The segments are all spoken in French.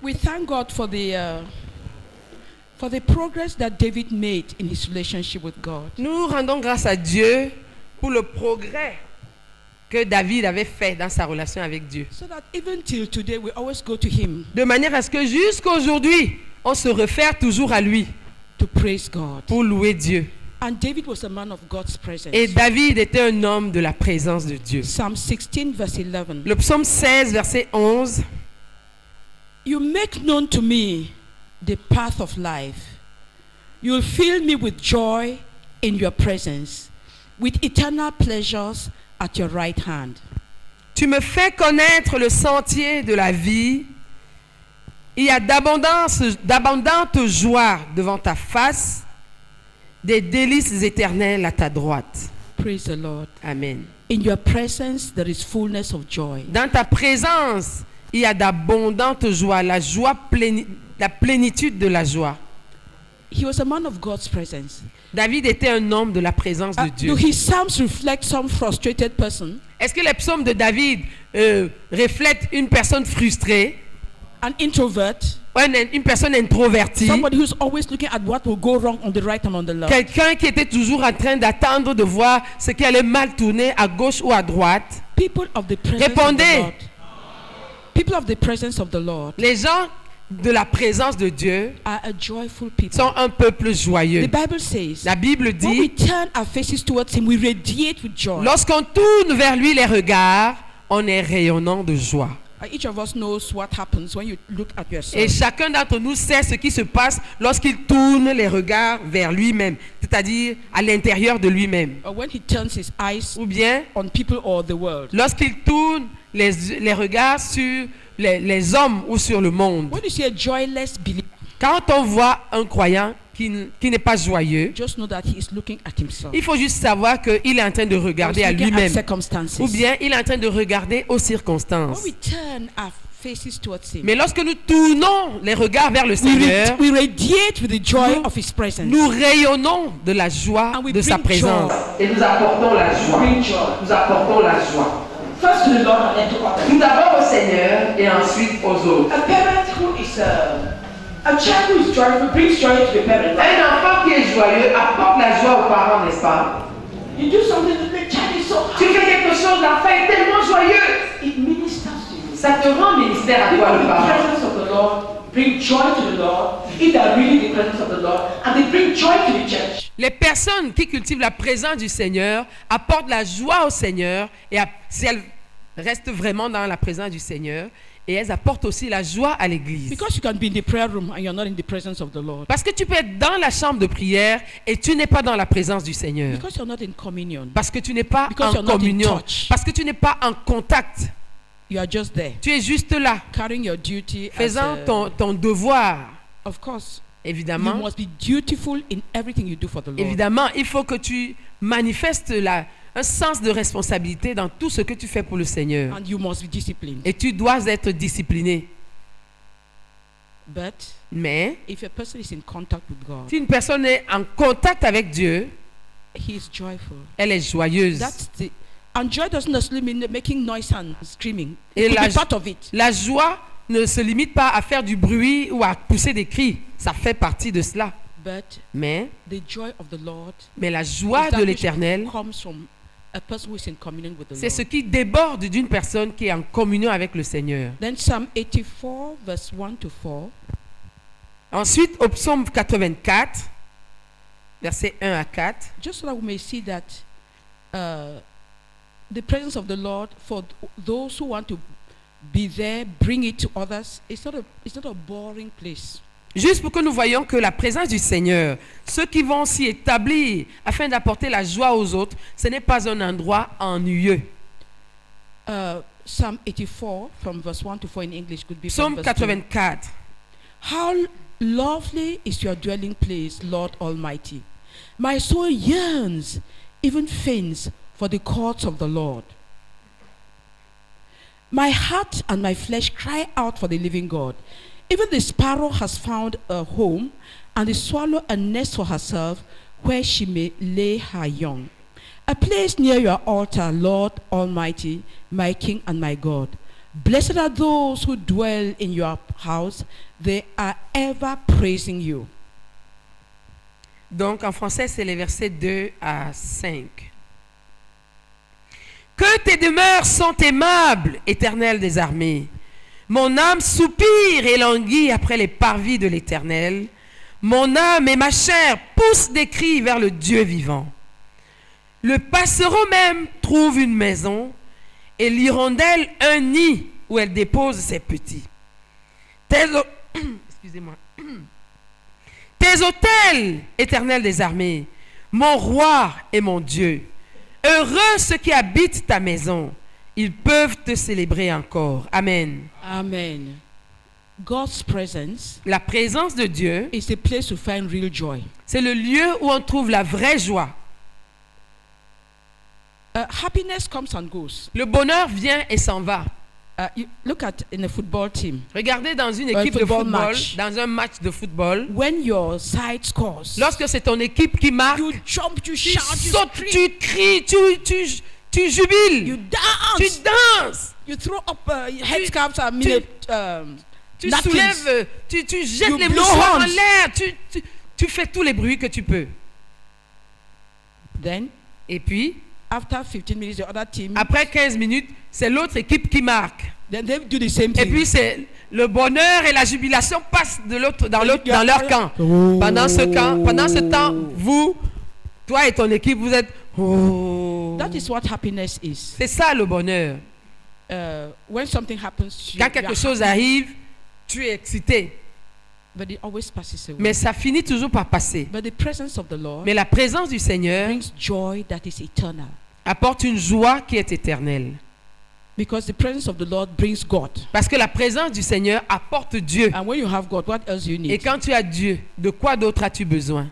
We thank God for the progress that David made in his relationship with God. Nous rendons grâce à Dieu pour le progrès que David avait fait dans sa relation avec Dieu. So that even till today we always go to him De manière à ce que jusqu'à aujourd'hui, on se réfère toujours à lui to praise God. pour louer Dieu. And David was a man of God's presence. Et David était un homme de la présence de Dieu. Psalm 16 verse 11. Le psaume 16, verset 11. You make known to me the path of life. You'll fill me with joy in your presence, with eternal pleasures at your right hand. Tu me fais connaître le sentier de la vie. Il y a d'abondantes joies devant ta face, des délices éternelles à ta droite. Praise the Lord. Amen. In your presence there is fullness of joy. Dans ta présence, il y a d'abondantes joies, la plénitude de la joie. He was a man of God's presence. David était un homme de la présence de Dieu. Do his psalms reflect some frustrated person? Est-ce que les psaumes de David reflètent une personne frustrée, An introvert? une personne introvertie, Somebody who's always looking at what will go wrong on the right and on the left? quelqu'un qui était toujours en train d'attendre de voir ce qui allait mal tourner à gauche ou à droite? People of the presence Répondez. of the Lord. People of the presence of the Lord Les gens de la présence de Dieu are a joyful people. sont un peuple joyeux. The Bible says, La Bible when we dit, turn our faces towards him, we radiate with joy. lorsqu'on tourne vers lui les regards, on est rayonnant de joie. Each of us knows what happens when you look at yourself. Et chacun d'entre nous sait ce qui se passe lorsqu'il tourne les regards vers lui-même, c'est-à-dire à l'intérieur de lui-même. Or when he turns his eyes Ou bien on people or the world. lorsqu'il tourne les regards sur les hommes ou sur le monde. When you see a joyless believer, Quand on voit un croyant qui n'est pas joyeux, just know that he is looking at himself. il faut juste savoir qu'il est en train de regarder à Or he's looking at lui-même. circumstances. Ou bien il est en train de regarder aux circonstances. When we turn our faces towards him, Mais lorsque nous tournons les regards vers le Seigneur, we radiate with the joy of his presence. nous rayonnons de la joie And we de sa bring présence. joy. Et nous apportons la joie. Bring joy. Nous apportons la joie. First to the Lord and then to others. Tout d'abord au Seigneur et ensuite aux autres. A parent who is a child who is joyful brings joy to the parent. Un enfant qui est joyeux apporte la joie aux parents, n'est-ce pas? You do something that the child is so Tu happy. fais quelque chose, l'enfant est tellement joyeux. It ministers to you. Ça te rend ministère à toi, le The parent. presence of the Lord bring joy to the Lord. If they are really the presence of the Lord, and they bring joy to the church. Les personnes qui cultivent la présence du Seigneur apportent la joie au Seigneur, et si elles restent vraiment dans la présence du Seigneur, et elles apportent aussi la joie à l'église. Because you can be in the prayer room and you're not in the presence of the Lord. Parce que tu peux être dans la chambre de prière et tu n'es pas dans la présence du Seigneur. Because you're not in communion. Parce que tu n'es pas Because en you're not in communion. touch. Parce que tu n'es pas en contact. You are just there, Tu es juste là, carrying your duty. faisant ton devoir. Of course, you Évidemment, must be dutiful in everything you do for the Lord. évidemment, il faut que tu manifestes un sens de responsabilité dans tout ce que tu fais pour le Seigneur. And you must be disciplined. Et tu dois être discipliné. But Mais if a person is in contact with God, si une personne est en contact avec Dieu, he is joyful. elle est joyeuse. And joy doesn't necessarily mean making noise and screaming. Et It could be part of it. la joie ne se limite pas à faire du bruit ou à pousser des cris. Ça fait partie de cela. But Mais the joy of the Lord la joie is that de which l'Éternel, comes from a person who is in communion with the c'est ce Lord. qui déborde d'une personne qui est en communion avec le Seigneur. Then Psalm 84 verse 1 to 4. Ensuite, au psaume 84, versets 1 à 4, Just so that we may see that the presence of the Lord for those who want to be there, bring it to others. It's not a boring place. Juste pour que nous voyions que la présence du Seigneur, ceux qui vont s'y établir afin d'apporter la joie aux autres, ce n'est pas un endroit ennuyeux. Psalm 84 from verse 1 to 4 in English could be from Psaume verse 2. 84. How lovely is your dwelling place, Lord Almighty. My soul yearns, even faints, for the courts of the Lord. My heart and my flesh cry out for the living God. Even the sparrow has found a home, and the swallow a nest for herself, where she may lay her young. A place near your altar, Lord Almighty, my King and my God. Blessed are those who dwell in your house. They are ever praising you. Donc en français, c'est les versets 2 à 5. Que tes demeures sont aimables, Éternel des armées. Mon âme soupire et languit après les parvis de l'Éternel. Mon âme et ma chair poussent des cris vers le Dieu vivant. Le passereau même trouve une maison et l'hirondelle un nid où elle dépose ses petits. Excusez-moi. Tes autels, Éternel des armées, mon roi et mon Dieu. Heureux ceux qui habitent ta maison. Ils peuvent te célébrer encore. Amen. Amen. God's presence La présence de Dieu, is a place to find real joy. c'est le lieu où on trouve la vraie joie. Happiness comes and goes. Le bonheur vient et s'en va. You look at in a football team. Regardez dans une Un équipe de football football, match. dans un match de football, When your side scores, lorsque c'est ton équipe qui marque, you jump, you tu shout, you sautes, scream, tu cries, tu jubiles, you tu dance, danses, you throw up headscarves and tu napkins. soulèves, tu jettes You les blow mouchoirs en horns. l'air, tu fais tous les bruits que tu peux. Then, Et puis, after 15 minutes, the other team, après 15 minutes, c'est l'autre équipe qui marque. then they do the same Et thing. puis, c'est le bonheur et la jubilation passent dans leur camp. Oh. Pendant ce temps, vous, toi et ton équipe, vous êtes... Oh. That is what happiness is. C'est ça le bonheur. When something happens to you, Quand quelque chose arrive, tu es excité. but it always passes away. Mais ça finit toujours par passer. But the presence of the Lord Mais la présence du Seigneur brings joy that is eternal. apporte une joie qui est éternelle. Because the presence of the Lord brings God. Parce que la présence du Seigneur apporte Dieu. And when you have God, what else you Et need? quand tu as Dieu, de quoi d'autre as-tu besoin?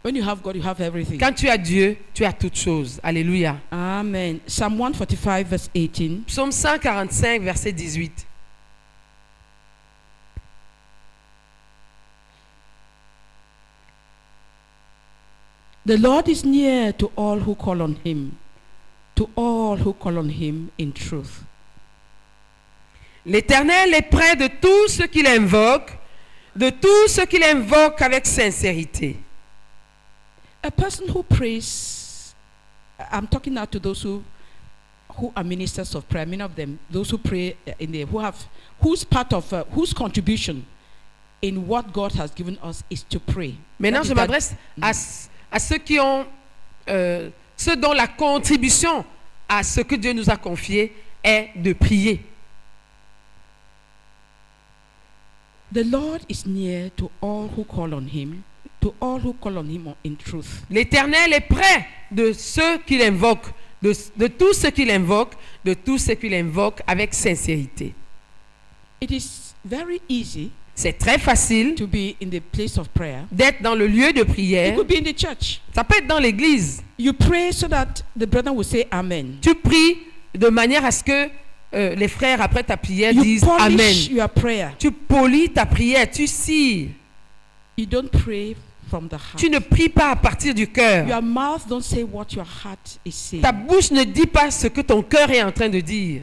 When you have God, you have everything. Quand tu as Dieu, tu as toutes choses. Alléluia. Amen. Psalm 145 verse 18. Psaume 145, verset 18. The Lord is near to all who call on him, to all who call on him in truth. L'Éternel est près de tous ceux qui l'invoquent, de tous ceux qui l'invoquent avec sincérité. A person who prays, I'm talking now to those who are ministers of prayer, many of them, those who pray in the, whose part of, whose contribution in what God has given us is to pray. Maintenant, That je is that- m'adresse à ceux qui ont, ceux dont la contribution à ce que Dieu nous a confié est de prier. The Lord is near to all who call on him, to all who call on him in truth. L'Éternel est près de ceux qui l'invoquent, de tous ceux qui l'invoquent, de tous ceux qui l'invoquent avec sincérité. It is very easy C'est très facile to be in the place of prayer. d'être dans le lieu de It prière. could be in the church. Ça peut être dans l'église. You pray so that the brother will say amen. Tu pries de manière à ce que les frères, après ta prière, You disent Amen. polish your prayer. Tu polis ta prière, tu cires. You don't pray from the heart. Tu ne pries pas à partir du cœur. Your mouth don't say what your heart is saying. Ta bouche ne dit pas ce que ton cœur est en train de dire.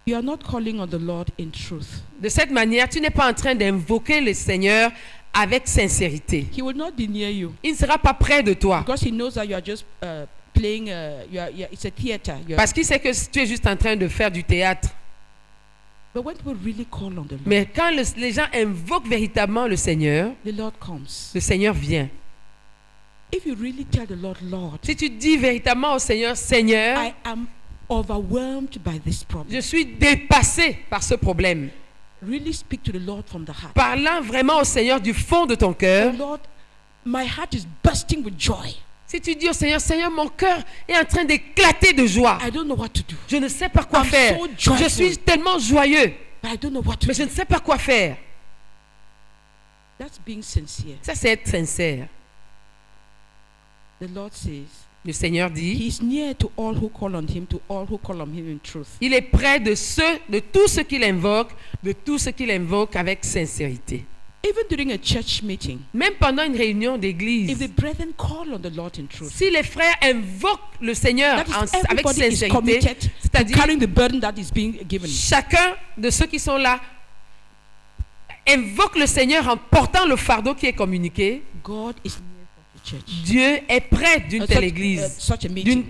You are not calling on the Lord in truth. De cette manière, tu n'es pas en train d'invoquer le Seigneur avec sincérité. He will not be near you Il ne sera pas près de toi. because he knows that you are just playing. It's a theater. Parce qu'il sait que tu es juste en train de faire du théâtre. But when people really call on the Lord, Mais quand les gens invoquent véritablement le Seigneur comes. vient. If you really tell the Lord, Lord, Si tu dis véritablement au Seigneur, Seigneur, I am overwhelmed by this problem. Je suis dépassé par ce problème. Really speak to the Lord from the heart. Parlant vraiment au Seigneur du fond de ton cœur. Oh Lord, my heart is bursting with joy. Si tu dis au Seigneur, Seigneur, mon cœur est en train d'éclater de joie. I don't know what to do. Je ne sais pas quoi I'm faire. so joyful. Je suis tellement joyeux, But I don't know what to mais je do. ne sais pas quoi faire. That's being sincere. Ça, c'est être sincère. The Lord says, Le Seigneur dit, He is near to all who call on Him, to all who call on Him in truth. il est près de tous ceux qu'il invoque, de tous ceux qu'il invoque avec sincérité. Even during a church meeting, Même pendant une réunion if d'église, the brethren call on the Lord in truth, si les frères invoquent le Seigneur that is, avec everybody is sincérité, committed to c'est-à-dire carrying the burden that is being given. chacun de ceux qui sont là invoque le Seigneur en portant le fardeau qui est communiqué, God is near such a church. Dieu est près d'une telle église, Such a meeting.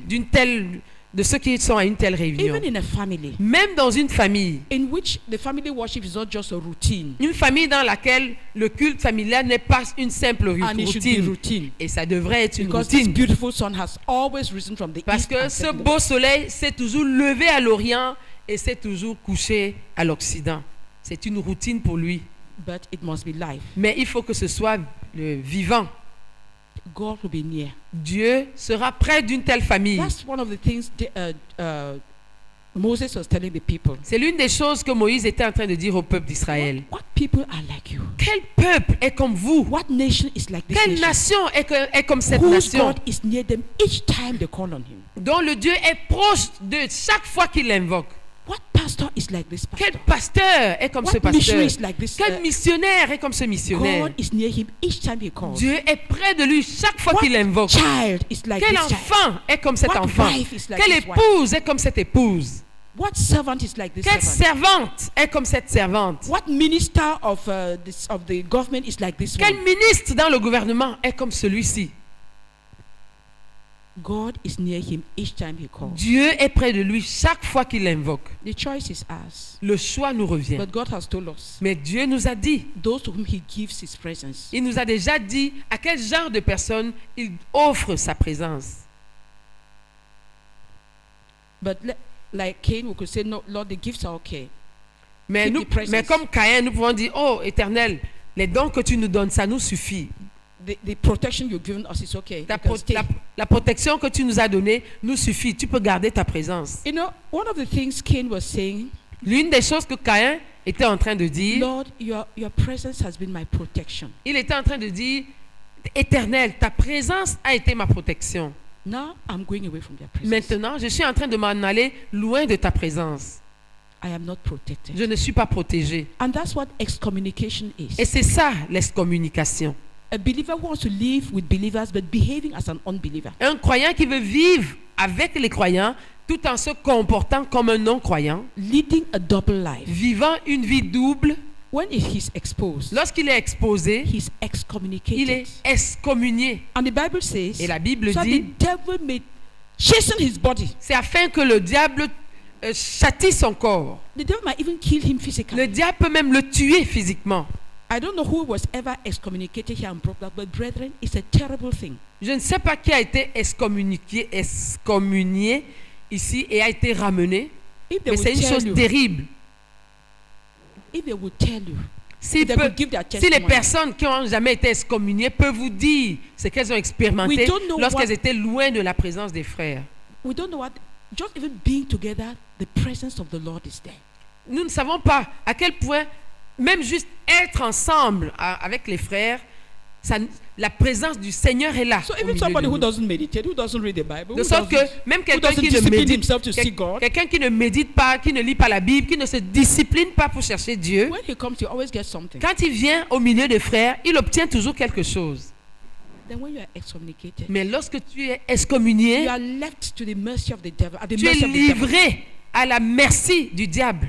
de ceux qui sont à une telle réunion. Even in a family, Même dans une famille, in which the family worship is not just a routine, une famille dans laquelle le culte familial n'est pas une simple and it should be routine. routine. Et ça devrait être une Because this routine. beautiful sun has always risen from the Parce east que and ce set in the beau west. soleil s'est toujours levé à l'Orient et s'est toujours couché à l'Occident. C'est une routine pour lui. But it must be life. Mais il faut que ce soit le vivant. God will be near. Dieu sera près d'une telle famille. That's one of the things Moses was telling the people. C'est l'une des choses que Moïse était en train de dire au peuple d'Israël. What people are like you? Quel peuple est comme vous? What nation is like this Quelle nation? nation est comme cette Whose nation? God is near them each time they call on Him? Dont le Dieu est proche de chaque fois qu'il l'invoque. What pastor is like this pastor? Quel pasteur est comme ce What missionary pasteur? is like this? Quel missionnaire est comme ce missionnaire? God is near him each time he calls. Dieu est près de lui chaque fois What qu'il l'invoque. child is like Quel this child? enfant est comme cet What enfant? wife is like Quelle this wife? épouse est comme cette épouse? What servant is like this Quelle servant? servante est comme cette servante? What minister of the government is like this Quel one? ministre dans le gouvernement est comme celui-ci? God is near him each time he calls. Dieu est près de lui chaque fois qu'il l'invoque. The choice is ours. Le choix nous revient. But God has told us, Mais Dieu nous a dit, those to whom he gives his presence. il nous a déjà dit à quel genre de personnes il offre sa présence. But like Cain, we could say, no, Lord, the gifts are okay. Mais, Keep the presence. mais comme Caïn, nous pouvons dire, oh Éternel, les dons que tu nous donnes, ça nous suffit. The protection you've given us is okay. La, You can stay. la protection que tu nous as donnée nous suffit. Tu peux garder ta présence. You know, one of the things Cain was saying, L'une des choses que Caïn était en train de dire, Lord, your presence has been my protection. il était en train de dire, Éternel, ta présence a été ma protection. Now I'm going away from their presence. Maintenant, je suis en train de m'en aller loin de ta présence. I am not protected. Je ne suis pas protégé. And that's what excommunication is. Et c'est ça, l'excommunication. A believer wants to live with believers but behaving as an unbeliever. Un croyant qui veut vivre avec les croyants tout en se comportant comme un non-croyant, Leading a double life. vivant une vie double. When he's exposed, Lorsqu'il est exposé, he's il excommunicated. est excommunié. And the Bible says, Et la Bible so dit, the devil may chasten his body. c'est afin que le diable châtie son corps. The devil might even kill him physically. Le diable peut même le tuer physiquement. I don't know who was ever excommunicated here and brought back, but brethren, it's a terrible thing. Je ne sais pas qui a été excommunié ici et a été ramené, If they mais c'est would une chose tell you, terrible. if they would tell you, Si, if they could give their si les testimony, personnes qui n'ont jamais été excommuniées peuvent vous dire ce qu'elles ont expérimenté We don't know lorsqu'elles what- étaient loin de la présence des frères. we don't know what, just even being together, the presence of the Lord is there. Nous ne savons pas à quel point, même juste être ensemble avec les frères, la présence du Seigneur est là. So au even milieu somebody de who nous. doesn't meditate, who doesn't read the Bible, De who sorte que doesn't, même who quelqu'un doesn't qui ne discipline médite, himself to see God, quelqu'un qui ne médite pas, qui ne lit pas la Bible, qui ne se discipline pas pour chercher Dieu, when he comes, you always get something. quand il vient au milieu des frères, il obtient toujours quelque chose. Then when you are excommunicated, Mais lorsque tu es excommunié, you are left to the mercy of the devil, at the tu es mercy of the devil, livré à la merci du diable,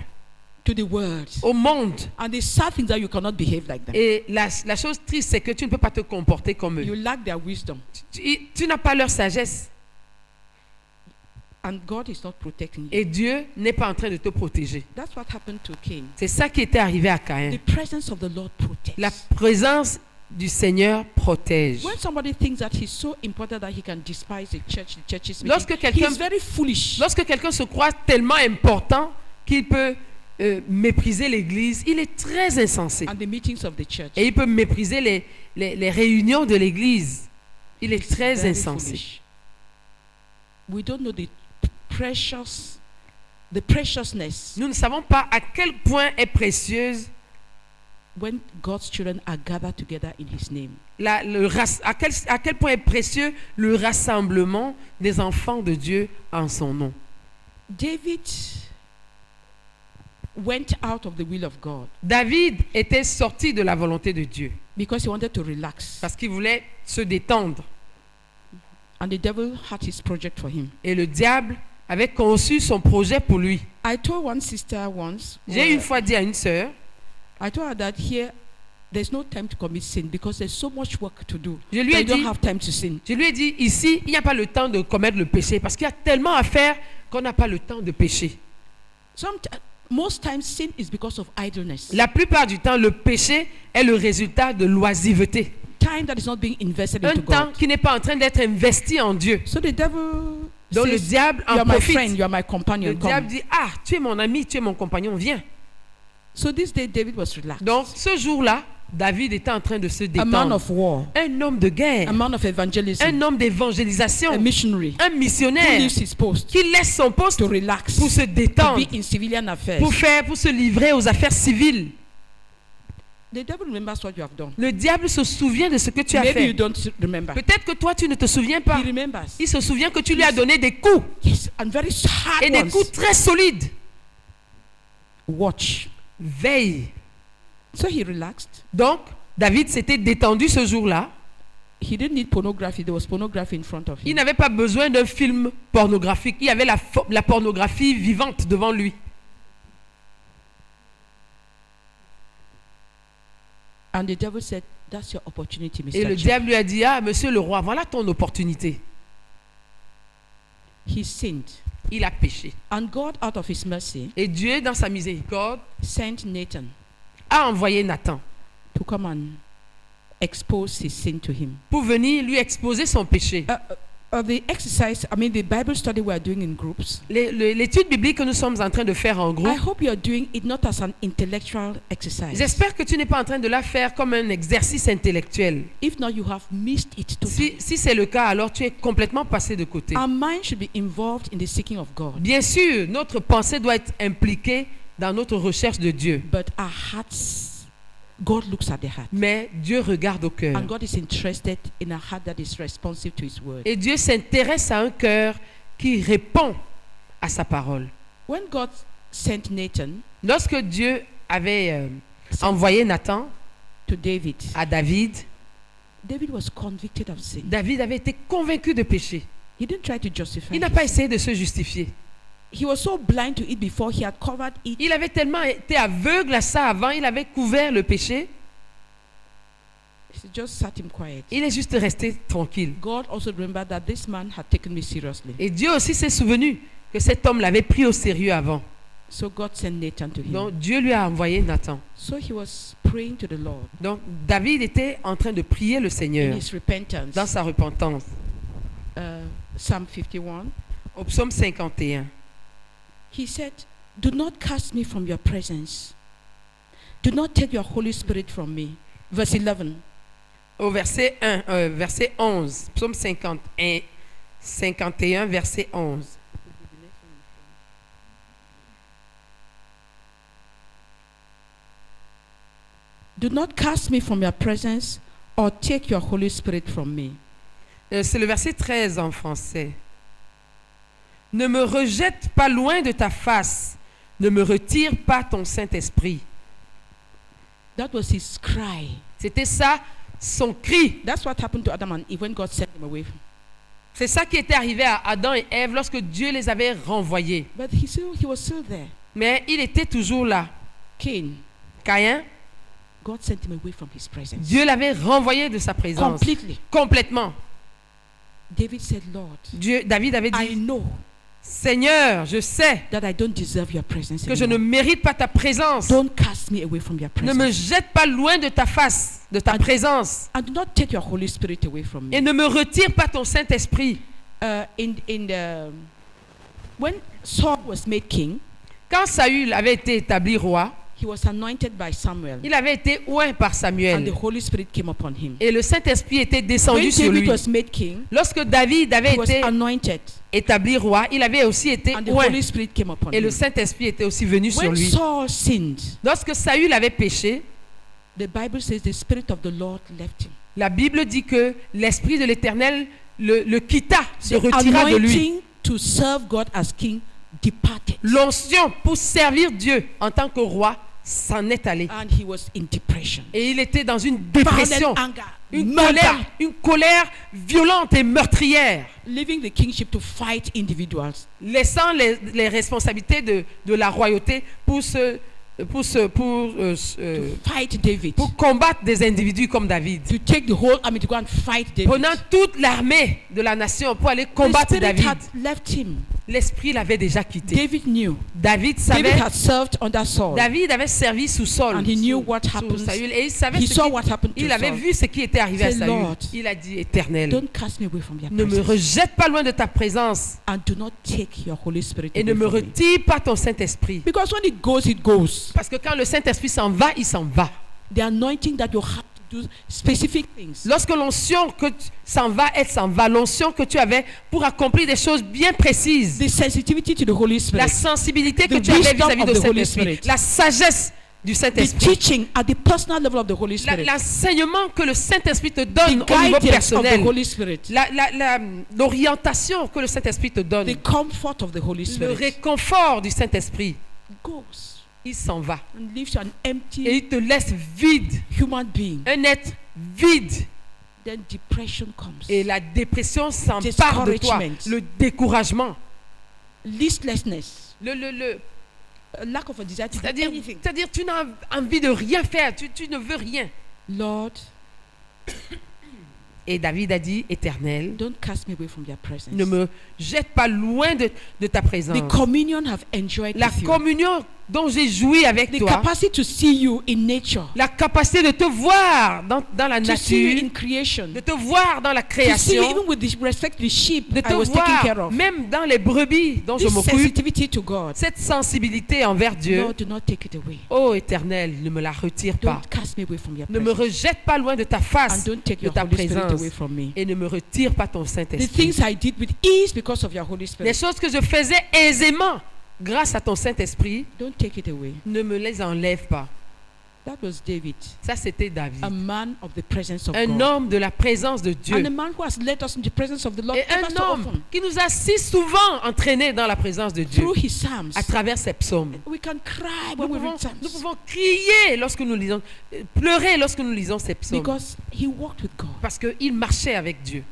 to the words. au monde. And the sad thing is that you cannot behave like them. Et la chose triste, c'est que tu ne peux pas te comporter comme You eux. lack their wisdom, Tu n'as pas leur sagesse. and God is not protecting you. Et Dieu n'est pas en train de te protéger. That's what happened to Cain. C'est ça qui était arrivé à The Caïn. presence of the Lord protects. La présence du Seigneur protège. When somebody thinks that he's so important that he can despise the church's meeting, Lorsque quelqu'un- he is very foolish. Lorsque quelqu'un se croit tellement important qu'il peut mépriser l'église, il est très insensé. And the meetings of the church. Et il peut mépriser les réunions de l'église. Il est He's très very insensé. foolish. We don't know the preciousness Nous ne savons pas à quel point est précieuse when God's children are gathered together in His name. à quel point est précieux le rassemblement des enfants de Dieu en son nom. David went out of the will of God David était sorti de la volonté de Dieu because he wanted to relax, parce qu'il voulait se détendre. and the devil had his project for him. Et le diable avait conçu son projet pour lui. I told one sister once, J'ai une fois dit à une sœur, I told her that here there's no time to commit sin because there's so much work to do. Je lui ai that you don't dit- have time to sin. je lui ai dit, ici, il n'y a pas le temps de commettre le péché parce qu'il y a tellement à faire qu'on n'a pas le temps de pécher. Most times sin is because of idleness. La plupart du temps, le péché est le résultat de l'oisiveté. Time that is not being invested Un into temps God. qui n'est pas en train d'être investi en Dieu. So the devil Donc le says, diable you en are my profite. friend, you are my Le companion. diable Come. dit, ah, tu es mon ami, tu es mon compagnon, viens. So this day David was relaxed. Donc ce jour-là, David était en train de se A man détendre. of war, Un homme de guerre, a man of evangelism, un homme a d'évangélisation, missionary un who missionnaire leaves his post qui laisse son poste to relax, pour se to détendre, be in civilian affairs. pour se livrer aux affaires civiles. The devil remembers what you have done. Le diable se souvient de ce que tu as Maybe you fait. don't remember. Peut-être que toi, tu ne te souviens pas. He remembers. Il se souvient que tu lui as donné des coups, Yes, and very hard et des ones. coups très solides. Watch. Veille. So he relaxed. Donc, David s'était détendu ce jour-là. He didn't need pornography. There was pornography in front of Il him. n'avait pas besoin d'un film pornographique. Il y avait la pornographie vivante devant lui. And the devil said, that's your opportunity, Et le Mr. Chief. diable lui a dit, ah, monsieur le roi, voilà ton opportunité. He sinned. Il a péché. And God, out of his mercy, Et Dieu, dans sa miséricorde, sent Nathan a envoyé Nathan to come and expose his sin to him. pour venir lui exposer son péché. The exercise, the Bible study we are doing in groups, L'étude biblique que nous sommes en train de faire en I groupe, hope you are doing it not as an intellectual exercise. j'espère que tu n'es pas en train de la faire comme un exercice intellectuel. If not, you have missed it totally. Si c'est le cas, alors tu es complètement passé de côté. Our mind should be involved in the seeking of God, Bien sûr, notre pensée doit être impliquée dans notre recherche de Dieu. but our hearts, God looks at the heart. Mais Dieu regarde au cœur. And God is interested in a heart that is responsive to his word. Et Dieu s'intéresse à un cœur qui répond à sa parole. When God sent Nathan Lorsque Dieu avait envoyé Nathan to David, à David, David was convicted of sin. David avait été convaincu de péché. He didn't try to justify Il n'a it. pas essayé de se justifier. He was so blind to it before, he had covered it. Il avait tellement été aveugle à ça avant, il avait couvert le péché. He just sat him quiet. Il est juste resté tranquille. God also remembered that this man had taken me seriously. Et Dieu aussi s'est souvenu que cet homme l'avait pris au sérieux avant. So God sent Nathan to him. Donc Dieu lui a envoyé Nathan. So he was praying to the Lord Donc David était en train de prier le in Seigneur his repentance. dans sa repentance. Psalm 51. Au psaume 51. He said, do not cast me from your presence. Do not take your Holy Spirit from me. Verse 11. Au verset 11. Psaume 51, verset 11. Do not cast me from your presence or take your Holy Spirit from me. C'est le verset 13 en français. Ne me rejette pas loin de ta face. Ne me retire pas ton Saint-Esprit. That was his cry. C'était ça, son cri. That's what happened to Adam and Eve when God sent him away. C'est ça qui était arrivé à Adam et Ève lorsque Dieu les avait renvoyés. But he was still there. Mais il était toujours là. Cain, Caïn, God sent him away from his presence. Dieu l'avait renvoyé de sa présence. Completely. Complètement. David said, Lord, David avait I dit, know Seigneur, je sais that I don't deserve your presence que je ne anymore. mérite pas ta présence. Don't cast me away from your Ne me presence. jette pas loin de ta face. de ta présence And do not take your Holy Spirit away from me. et ne me retire pas ton Saint-Esprit. When Saul was made king, Quand Saül avait été établi roi, he was anointed by Samuel, il avait été oint par and the Samuel Holy Spirit came upon him. et le Saint-Esprit était descendu When sur David lui. was made king, Lorsque David avait he was été anointed, établi roi, il avait aussi été and the oint Holy Spirit came upon et le him. Saint-Esprit était aussi venu sur When lui. Saul sinned, Lorsque Saül avait péché, the Bible says the Spirit of the Lord left him. la Bible dit que l'Esprit de l'Éternel le quitta, se The retira de lui. anointing to serve God as king departed, L'onction pour servir Dieu en tant que roi s'en est allé. and he was in depression, Et il était dans une dépression, violent anger, une colère violente et meurtrière, leaving the kingship to fight individuals. laissant les responsabilités de la royauté pour Fight David. pour combattre des individus comme David. To take the whole army to go and fight David. Prenant toute l'armée de la nation pour aller The combattre Spirit David. had left him. L'Esprit l'avait déjà quitté. David knew. David David savait, had served under Saul, David avait servi sous Saul, and he knew sous- what sous happened. Saül, et il savait He ce saw qui- what happened to il avait Saul. vu ce qui était arrivé à Say, Saül. Lord, Il a dit, Éternel, Don't cast me away from your ne me presence, rejette pas loin de ta présence and do not take your Holy Spirit et away ne me from me. retire pas ton Saint-Esprit. Because when it goes, it goes. Parce que quand le Saint-Esprit s'en va, il s'en va. The anointing that you have to do specific things. Lorsque l'onction que s'en va, elle s'en va. L'onction que tu avais pour accomplir des choses bien précises. The sensitivity to the Holy La Spirit. sensibilité que The tu avais wisdom vis-à-vis of de the Holy Saint-Esprit. Spirit. La sagesse du The Saint-Esprit. teaching at the personal level of the Holy Spirit. L'enseignement que le Saint-Esprit te The donne au niveau guidance of the personnel. Holy Spirit. L'orientation que le Saint-Esprit te donne. The comfort of the Holy Le Spirit réconfort du Saint-Esprit. goes Il s'en va. and leaves you an Et empty il te laisse vide. human being. Un être vide. Then depression comes. Et la dépression s'empare de toi. Discouragement. Le découragement. Listlessness. Le, A lack of a desire to do c'est-à-dire, anything. tu n'as envie de rien faire. Tu ne veux rien. Lord, Et David a dit, Éternel, don't cast me away from your presence. ne me jette pas loin de ta présence. The communion I've enjoyed La with you. communion dont j'ai joui avec The toi. capacity to see you in nature. La capacité de te voir dans la To see you nature. in creation. De te voir dans la To see you création. even with respect to the sheep De I te was taking care voir of. même dans les brebis dont je This m'occupe. sensitivity to God. Cette sensibilité envers Dieu. Lord, do not take it away. Oh Éternel, ne me la retire pas. Don't cast me away from your Ne me presence. rejette pas loin de ta face, And don't take de your ta Holy Spirit présence. away from me. Et ne me retire pas ton The Saint-Esprit. things I did with ease because of your Holy Les Spirit. choses que je faisais aisément grâce à ton Saint-Esprit, Don't take it away. ne me les enlève pas. That was David, Ça, c'était David. a man of the presence of Un God. homme de la présence de Dieu. And a man who has led us in the presence of the Lord Et ever un so homme often. qui nous a si souvent entraînés dans la présence de Dieu Through his psalms. à travers ses psaumes. We can cry Nous when we pouvons, read psalms. nous pouvons crier lorsque nous lisons, pleurer lorsque nous lisons ces psaumes. Because he walked with God. Parce qu'il marchait avec Dieu.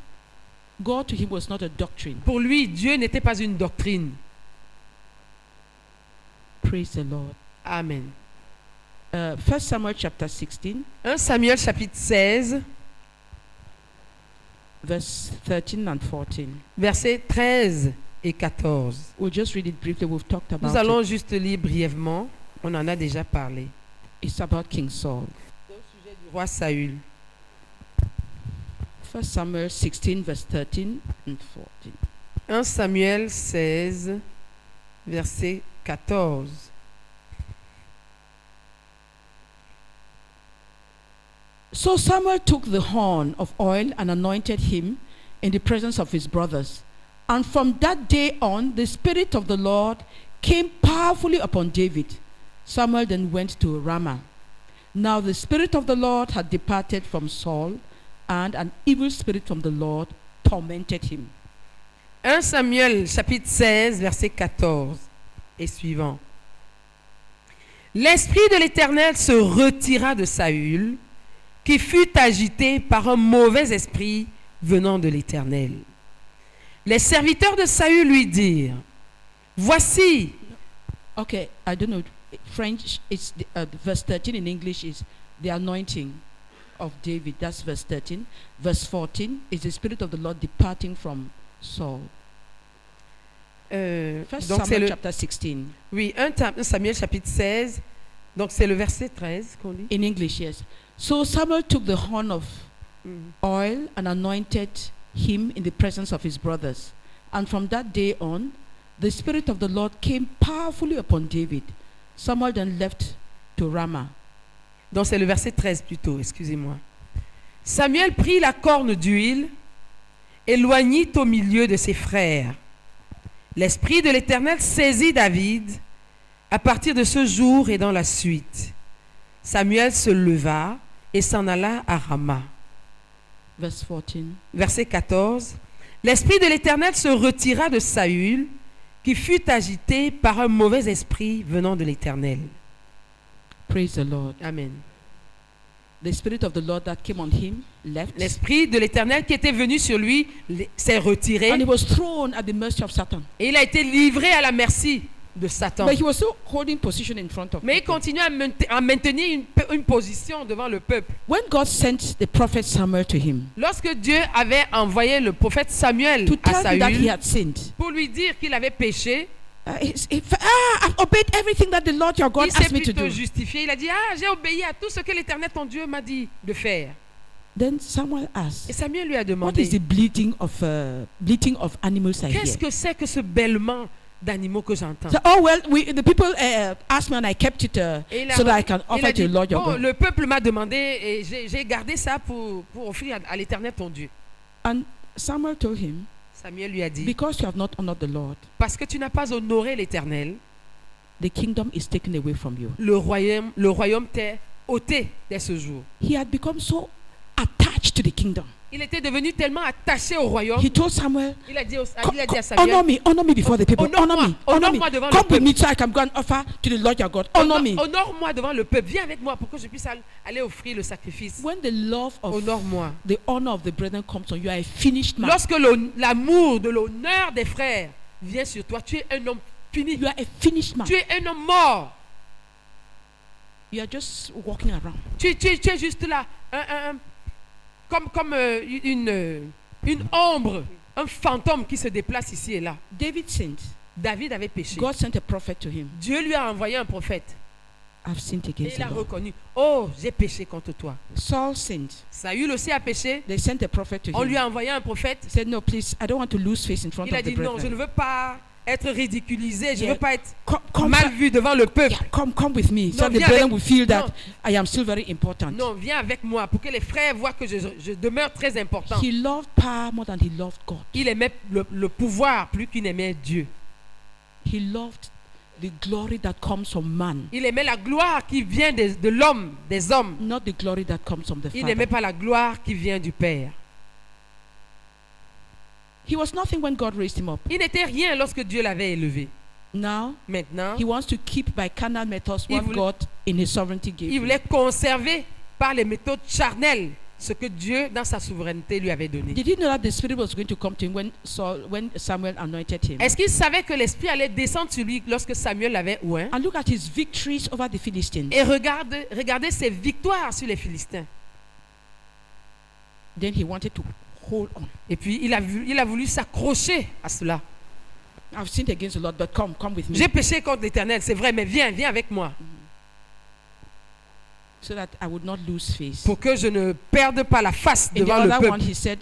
God to him was not a doctrine. Pour lui, Dieu n'était pas une doctrine. Praise the Lord. Amen. 1 Samuel chapter 16, 1 Samuel chapitre 16, verse 13 and 14. versets 13 et 14. We'll just read it briefly. We've talked about Nous allons it. juste lire brièvement. On en a déjà parlé. It's about King Saul. C'est au sujet du roi Saül. 1 Samuel 16, verse 13 and 14. 1 Samuel 16, verset 14. So Samuel took the horn of oil and anointed him in the presence of his brothers. And from that day on, the Spirit of the Lord came powerfully upon David. Samuel then went to Ramah. Now the Spirit of the Lord had departed from Saul, and an evil spirit from the Lord tormented him. 1 Samuel chapitre 16, verset 14 et suivant. L'Esprit de l'Éternel se retira de Saül, qui fut agité par un mauvais esprit venant de l'Éternel. Les serviteurs de Saül lui dirent, voici, Okay, I don't know. French, it's verse 13 in English is the anointing of David. That's verse 13. Verse 14 is the Spirit of the Lord departing from Saul. First donc c'est Samuel le, chapter 16. oui, 1 Samuel chapitre 16, Donc c'est le verset 13 qu'on lit. In English, yes. So Samuel took the horn of oil and anointed him in the presence of his brothers. And from that day on, the Spirit of the Lord came powerfully upon David. Samuel then left to Ramah. Donc c'est le verset 13 plutôt, excusez-moi. Samuel prit la corne d'huile et l'oignit au milieu de ses frères. L'Esprit de l'Éternel saisit David à partir de ce jour et dans la suite. Samuel se leva et s'en alla à Ramah. Verse 14. Verset 14. L'Esprit de l'Éternel se retira de Saül, qui fut agité par un mauvais esprit venant de l'Éternel. Praise the Lord. Amen. The Spirit of the Lord that came on him left. L'Esprit de l'Éternel qui était venu sur lui s'est retiré And he was thrown at the mercy of Satan. et il a été livré à la merci de Satan. But he was still holding position in front of Mais il people. continue à maintenir une position devant le peuple. When God sent the prophet Samuel to him Lorsque Dieu avait envoyé le prophète Samuel to à tell him that he Saül had sinned, pour lui dire qu'il avait péché, I've obeyed everything that the Lord your God il s'est asked me to plutôt do. justifié. Il a dit, j'ai obéi à tout ce que l'Éternel ton Dieu m'a dit de faire. Then Samuel Et asked, Samuel lui a what demandé, is the bleating of animals I qu'est-ce hear? que c'est que ce bêlement d'animaux que j'entends? So, oh well, the people asked me and I kept it Et il a- so that I can il a offer to dit, the Lord your oh, God. le peuple m'a demandé et j'ai gardé ça pour offrir à l'Éternel ton Dieu. And Samuel told him, Samuel lui a dit, because you have not honored the Lord, parce que tu n'as pas honoré l'Éternel, the kingdom is taken away from you. le royaume t'est ôté dès ce jour. He had become so attached to the kingdom. Il était devenu tellement attaché au royaume. He told Samuel, Il a dit à Samuel, honor me before the people. Honore-moi, Honor me. honore-moi devant le Come with peuple. me so I can go and offer to the Lord your God. Honor me. honore-moi devant le peuple. Viens avec moi pour que je puisse aller offrir le sacrifice. When the love of Honore-moi. the honor of the brethren comes on you, are a finished man. Lorsque l'amour de l'honneur des frères vient sur toi, tu es un homme fini. You are a finished man. Tu es un homme mort. You are just walking around. Tu es juste là, comme une ombre, un fantôme qui se déplace ici et là. David sinned. David avait péché. God sent a prophet to him. Dieu lui a envoyé un prophète. I've sinned Et against il a the Lord. reconnu, oh, j'ai péché contre toi. Saul sinned. Saül aussi a péché. They sent a prophet to On lui him. a envoyé un prophète. He said, no, please, I don't want to lose face in front Il a of the dit, non, je ne brethren. veux pas être ridiculisé. Je ne Yeah. veux pas être Come, mal vu devant le peuple. yeah, come with me. So Non, the viens brethren avec- will feel that non. I am still very important. Non, viens avec moi pour que les frères voient que je demeure très important. He loved power more than he loved God. Il aimait le pouvoir plus qu'il n'aimait Dieu. He loved the glory that comes from man, Il aimait la gloire qui vient de l'homme, des hommes. not the glory that comes from the Il Father. n'aimait pas la gloire qui vient du Père. He was nothing when God raised him up. Il n'était rien lorsque Dieu l'avait élevé. Now, Maintenant, he wants to keep by carnal methods Il what voulait- God in his sovereignty gave il him. voulait conserver par les méthodes charnelles ce que Dieu, dans sa souveraineté, lui avait donné. Did he know that the Spirit was going to come to him when Samuel anointed him? Est-ce qu'il savait que l'Esprit allait descendre sur lui lorsque Samuel l'avait oint? And look at his victories over the Philistines. Et regardez ses victoires sur les Philistins. Then he wanted to hold on. Et puis, il a voulu s'accrocher à cela. I've sinned against the Lord, but come with me. J'ai péché contre l'Éternel, c'est vrai, mais viens avec moi. So that I would not lose face. Pour que je ne perde pas la face In the devant le other one, peuple. he said,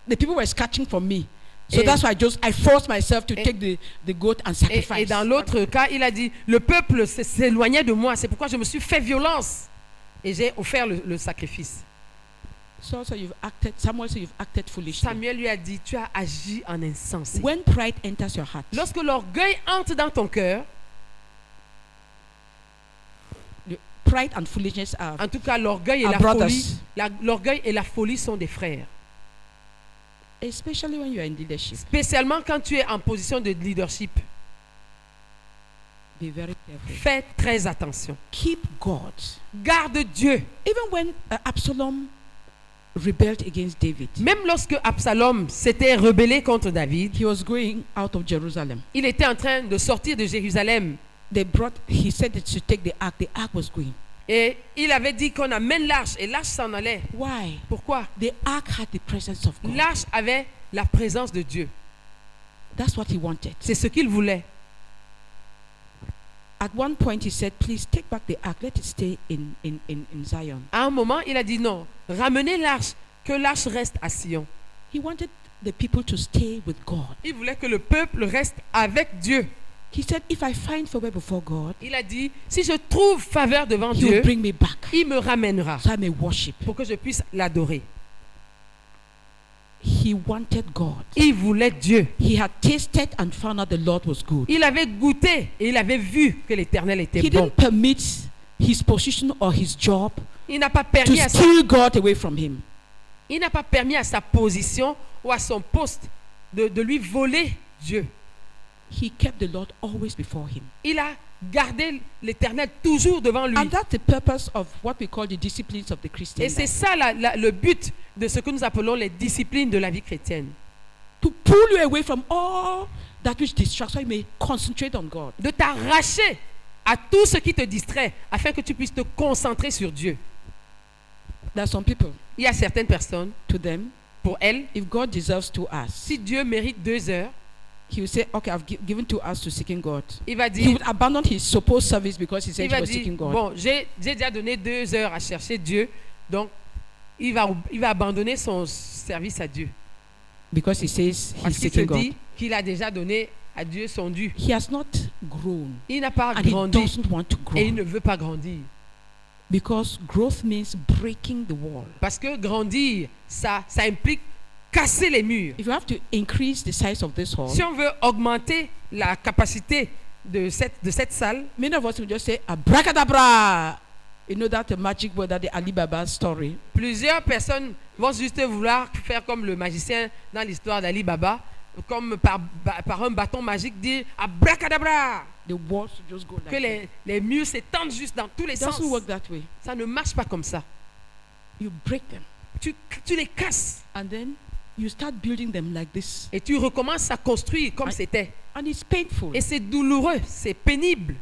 the people were scratching for me. So Et- that's why I forced myself to Et- take the goat and Et sacrifice. dans l'autre cas, il a dit, le peuple s'éloignait de moi, c'est pourquoi je me suis fait violence. Et j'ai offert le sacrifice. So Samuel, so you've acted foolishly. Samuel lui a dit, tu as agi en insensé. When pride enters your heart, Lorsque l'orgueil entre dans ton cœur, pride and foolishness are en tout cas l'orgueil et Our la brothers. folie, l'orgueil et la folie sont des frères. especially when you are in leadership. Spécialement quand tu es en position de leadership. Be very careful. Fais très attention. Keep God. Garde Dieu. Even when Absalom rebelled against David, Même lorsque Absalom s'était rebellé contre David, he was going out of Jerusalem. il était en train de sortir de Jérusalem. He said that to take the ark. The ark was going. Et il avait dit qu'on amène l'arche et l'arche s'en allait. Why? Pourquoi? The ark had the presence of God. L'arche avait la présence de Dieu. That's what he wanted. C'est ce qu'il voulait. At one point he said, please take back the ark, let it stay in Zion. À un moment, il a dit non, ramenez l'arche, que l'arche reste à Sion. He wanted the people to stay with God. Il voulait que le peuple reste avec Dieu. He said, if I find favor before God, Il a dit, si je trouve faveur devant he will Dieu, bring me back il me ramènera so I may worship. pour que je puisse l'adorer. He wanted God. Il voulait Dieu. He had tasted and found out the Lord was good. Il avait goûté et il avait vu que l'Éternel était He bon. didn't permit his position or his job Il n'a pas to permis à sa, steal God away from him. il n'a pas permis à sa position ou à son poste de lui voler Dieu. He kept the Lord always before him. Il a gardé l'Éternel toujours devant lui. And that's the purpose of what we call the disciplines of the Christian Et c'est life. ça le but de ce que nous appelons les disciplines de la vie chrétienne. To pull you away from all that which distracts, so you may concentrate on God. De t'arracher à tout ce qui te distrait afin que tu puisses te concentrer sur Dieu. There are some people, Il y a certaines personnes, to them, pour elles, if God deserves 2 hours, si Dieu mérite 2 heures, he will say, okay, I've given 2 hours to seeking God. il va He dire, would abandon his supposed service because he said il he va was dire seeking God. bon, j'ai déjà donné 2 heures à chercher Dieu, donc il va abandonner son service à Dieu. Because he says Parce he's qu'il se seeking God. dit qu'il a déjà donné à Dieu son dû. He has not grown. Il n'a pas And he grandi doesn't want to et il grow. ne veut pas grandir. Because growth means breaking the wall. Parce que grandir, ça implique casser les murs. If you have to increase the size of this hall, Si on veut augmenter la capacité de cette salle, many of us will just say, abracadabra. You know that magic word that the Alibaba story. plusieurs personnes vont juste vouloir faire comme le magicien dans l'histoire d'Ali Baba, comme par un bâton magique, dire abracadabra, The walls just go like que that. les murs s'étendent juste dans tous les It sens. doesn't work that way. Ça ne marche pas comme ça. You break them. Tu les casses And then you start building them like this. et tu recommences à construire comme I- c'était. And it's painful. Et c'est douloureux, c'est pénible.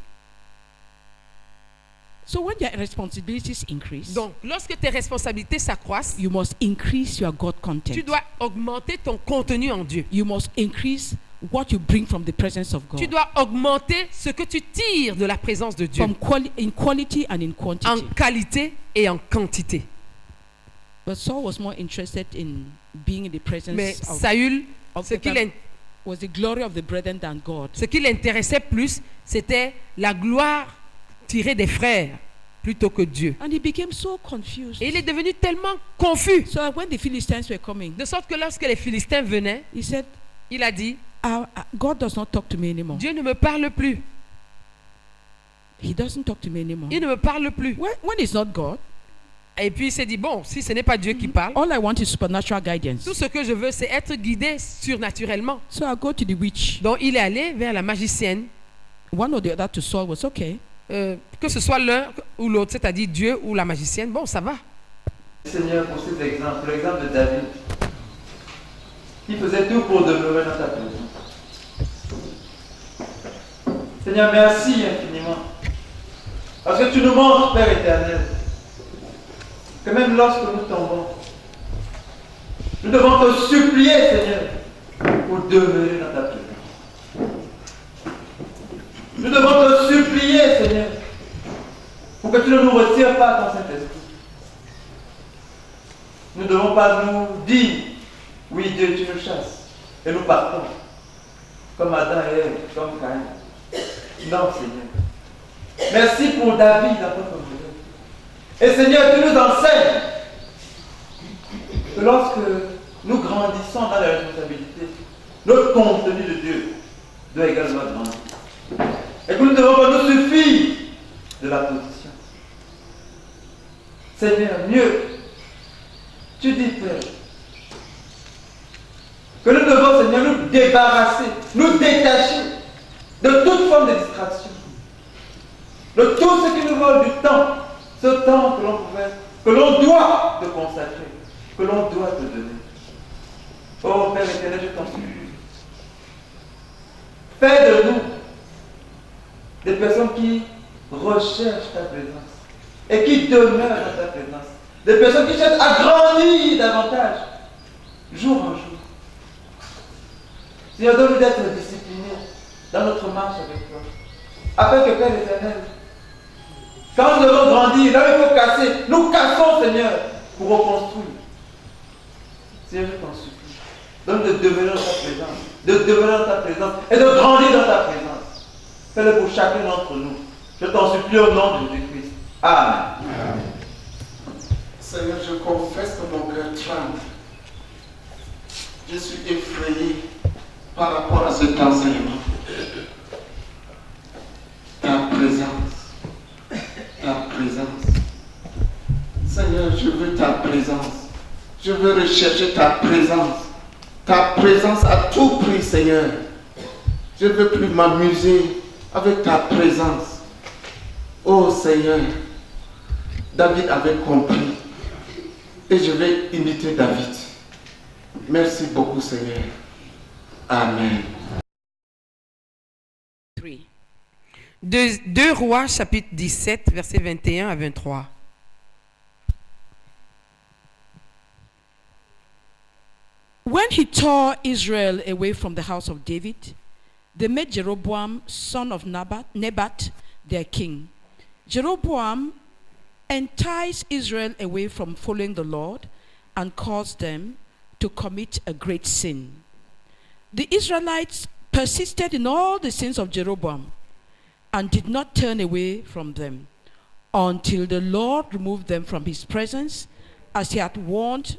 So when your responsibilities increase, Donc, lorsque tes responsabilités s'accroissent, you must increase your God tu content. dois augmenter ton contenu en Dieu. You must increase what you bring from the presence of God. Tu dois augmenter ce que tu tires de la présence de Dieu From in quality and in en quantity. qualité et en quantité. But Saul was more interested in being in the presence Mais of Saül, of ce the qui God- l'in- was the glory of the brethren than God. ce qui l'intéressait plus, c'était la gloire tirée des frères plutôt que Dieu. And he became so confused. Et il est devenu tellement confus, So when the Philistines were coming, de sorte que lorsque les Philistins venaient, he said, il a dit, God does not talk to me anymore. Dieu ne me parle plus. He doesn't talk to me anymore. Il ne me parle plus. When it's not God, Et puis il s'est dit, bon, si ce n'est pas Dieu qui parle, all I want is supernatural guidance. tout ce que je veux, c'est être guidé surnaturellement. So I go to the witch. Donc il est allé vers la magicienne, One or the other to Saul was okay. que ce soit l'un ou l'autre, c'est-à-dire Dieu ou la magicienne, bon, ça va. Seigneur, pour cet exemple, l'exemple de David, qui faisait tout pour demeurer dans ta présence. Seigneur, merci infiniment. Parce que tu nous montres, Père éternel, que même lorsque nous tombons, nous devons te supplier, Seigneur, pour demeurer dans ta présence. Nous devons te supplier, Seigneur, pour que tu ne nous retires pas ton Saint-Esprit. Nous ne devons pas nous dire, oui Dieu, tu nous chasses, et nous partons, comme Adam et Ève, comme Caïn. Non, Seigneur. Merci pour David dans notre modèle. Et Seigneur, tu nous enseignes que lorsque nous grandissons dans les responsabilités, notre contenu de Dieu doit également grandir. Et que nous ne devons pas nous suffire de la position. Seigneur, mieux, tu dis, Père, que nous devons, Seigneur, nous débarrasser, nous détacher de toute forme de distraction, de tout ce qui nous vole du temps, ce temps que l'on doit te consacrer, que l'on doit te donner. Oh Père éternel, je t'en supplie. Fais de nous des personnes qui recherchent ta présence et qui demeurent dans ta présence. Des personnes qui cherchent à grandir davantage, jour en jour. Seigneur, donne-nous d'être disciplinés dans notre marche avec toi. avec le Père éternel. Quand nous devons grandir, là il faut casser. Nous cassons, Seigneur, pour reconstruire. Seigneur, je t'en supplie. Donc de demeurer dans ta présence, de demeurer dans ta présence et de grandir dans ta présence. Fais-le pour chacun d'entre nous. Je t'en supplie au nom de Jésus-Christ. Amen. Seigneur, je confesse que mon cœur tremble. Je suis effrayé par rapport à cet enseignement. Ta présence. Ta présence. Seigneur, je veux ta présence. Je veux rechercher ta présence. Ta présence à tout prix, Seigneur. Je ne veux plus m'amuser avec ta présence. Oh Seigneur, David avait compris. Et je vais imiter David. Merci beaucoup, Seigneur. Amen. 2 Rois, chapitre 17, versets 21 à 23. When he tore Israel away from the house of David, they made Jeroboam, son of Nebat, their king. Jeroboam enticed Israel away from following the Lord and caused them to commit a great sin. The Israelites persisted in all the sins of Jeroboam and did not turn away from them until the Lord removed them from his presence as he had warned.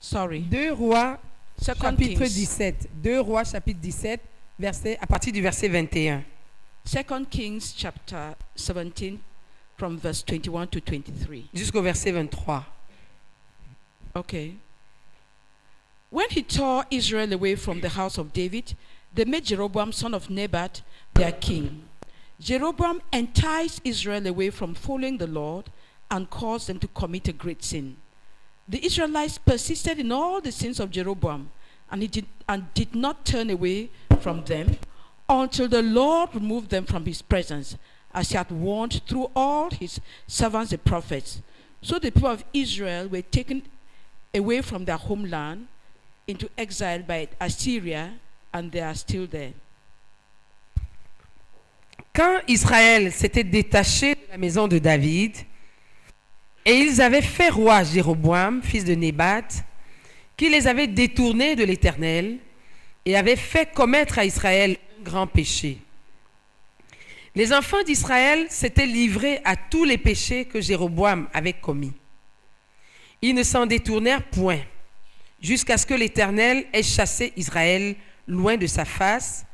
2 Rois, Second chapitre Kings. 17. 2 Rois, chapitre 17, à partir du verset 21. 2 Kings chapter 17 from verse 21 to 23. Jusqu'au verset 23. Okay. When he tore Israel away from the house of David, they made Jeroboam, son of Nebat, their king. Jeroboam enticed Israel away from following the Lord and caused them to commit a great sin. The Israelites persisted in all the sins of Jeroboam and did not turn away from them until the Lord removed them from his presence, as he had warned through all his servants the prophets. So the people of Israel were taken away from their homeland into exile by Assyria, and they are still there. Quand Israël s'était détaché de la maison de David, et ils avaient fait roi Jéroboam, fils de Nébat, qui les avait détournés de l'Éternel et avait fait commettre à Israël un grand péché. Les enfants d'Israël s'étaient livrés à tous les péchés que Jéroboam avait commis. Ils ne s'en détournèrent point, jusqu'à ce que l'Éternel ait chassé Israël loin de sa face,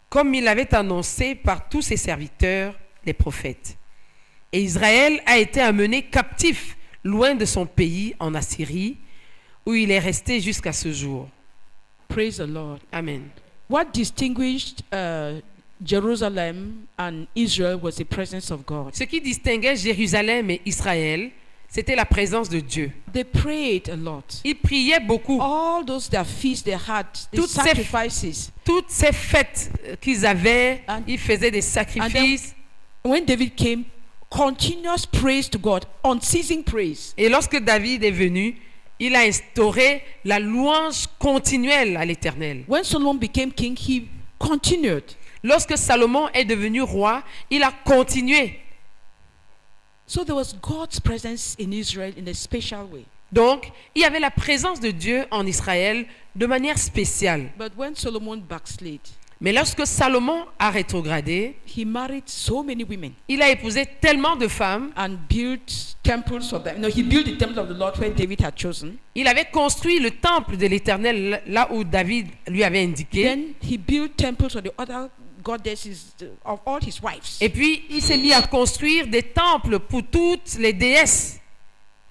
comme il l'avait annoncé par tous ses serviteurs, les prophètes. Et Israël a été amené captif loin de son pays en Assyrie, où il est resté jusqu'à ce jour. Praise the Lord. Amen. What distinguished Jerusalem and Israel was the presence of God. Ce qui distinguait Jérusalem et Israël, c'était la présence de Dieu. They prayed a lot. Ils priaient beaucoup. All those their feasts they had, the Toutes ces- sacrifices. Toutes ces fêtes qu'ils avaient, And- ils faisaient des sacrifices. When David came, continuous praise to God, unceasing praise. Et lorsque David est venu, il a instauré la louange continuelle à l'Éternel. When Solomon became king, he continued. Lorsque Salomon est devenu roi, il a continué. So there was God's presence in Israel in a special way. Donc, il y avait la présence de Dieu en Israël de manière spéciale. But when Solomon backslid, Mais lorsque Salomon a rétrogradé, he married so many women il a épousé tellement de femmes. and built temples for them. No, he built the temple of the Lord where David had chosen. Il avait construit le temple de l'Éternel là où David lui avait indiqué. Then he built temples for the other goddesses of all his wives. Et puis, il s'est mis à construire des temples pour toutes les déesses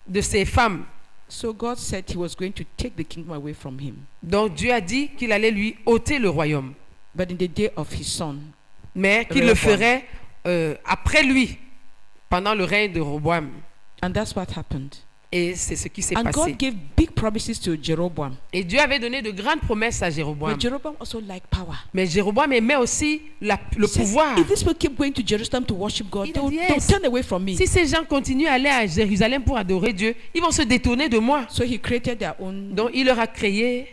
de ses femmes. So God said he was going to take the kingdom away from him. Donc, Dieu a dit qu'il allait lui ôter le royaume, But in the day of his son, mais qu'il le ferait après lui, pendant le règne de Roboam. and that's what happened. Et c'est ce qui s'est And passé. God gave big promises to Jeroboam. Et Dieu avait donné de grandes promesses à Jéroboam. But Jeroboam also liked power. Mais Jéroboam aimait aussi le He said, pouvoir. if these people keep going to Jerusalem to worship God, Il they a dit, will yes. turn away from me. Si ces gens continuent à aller à Jérusalem pour adorer Dieu, ils vont se détourner de moi. So he created their own Donc il leur a créé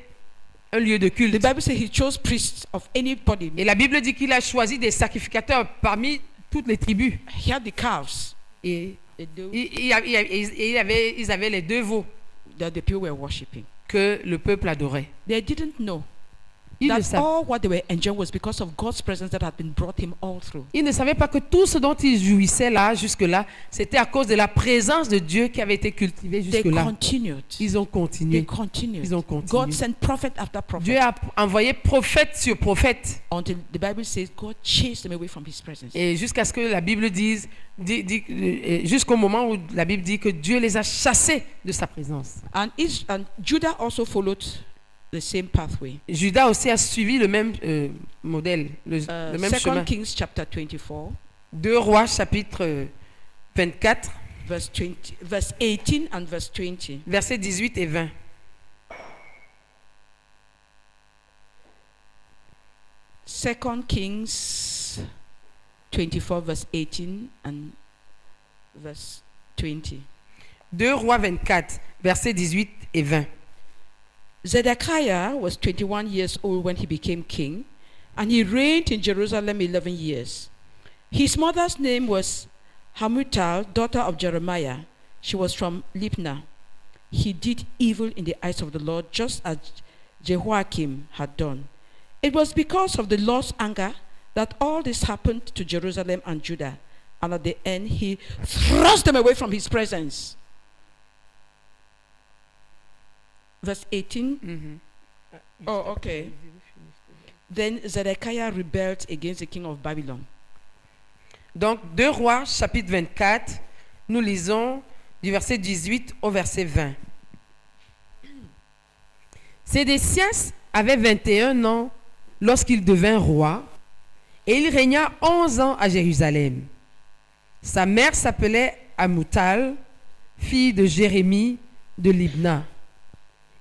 un lieu de The culte. Bible says he chose priests of anybody. Et la Bible dit qu'il a choisi des sacrificateurs parmi toutes les tribus. He had the calves Et the doe ils avaient les 2 veaux that the people were worshiping. que le peuple adorait. They didn't know Ils ne, that savaient, all what they were enjoying was because of God's presence that had been brought him all through. ils ne savaient pas que tout ce dont ils jouissaient là, jusque-là, c'était à cause de la présence de Dieu qui avait été cultivée They jusque-là. continued. Ils ont They continué. continued. Ils ont continué. God sent prophet after prophet Dieu a envoyé prophète sur prophète. until the Bible says God chased them away from his presence. Et jusqu'à ce que la Bible dise, jusqu'au moment où la Bible dit que Dieu les a chassés de sa présence. And Judah also followed the same pathway. Judas aussi a suivi le même modèle, le même 2 chemin. Kings chapter 24, 2 Rois chapitre 24, verse 18 and verse 20. versets 18 et 20. Second Kings 24, verse 18 and verse 20. 2 Rois 24, versets 18 et 20. Zedekiah was 21 years old when he became king, and he reigned in Jerusalem 11 years. His mother's name was Hamutal, daughter of Jeremiah. She was from Libnah. He did evil in the eyes of the Lord, just as Jehoiakim had done. It was because of the Lord's anger that all this happened to Jerusalem and Judah, and at the end he thrust them away from his presence. Verse 18. Oh, okay. Then Zedekiah rebelled against the king of Babylon. Donc 2 Rois chapitre 24, nous lisons du verset 18 au verset 20. Sédécias avait 21 ans lorsqu'il devint roi, et il régna 11 ans à Jérusalem. Sa mère s'appelait Hamutal, fille de Jérémie de Libna.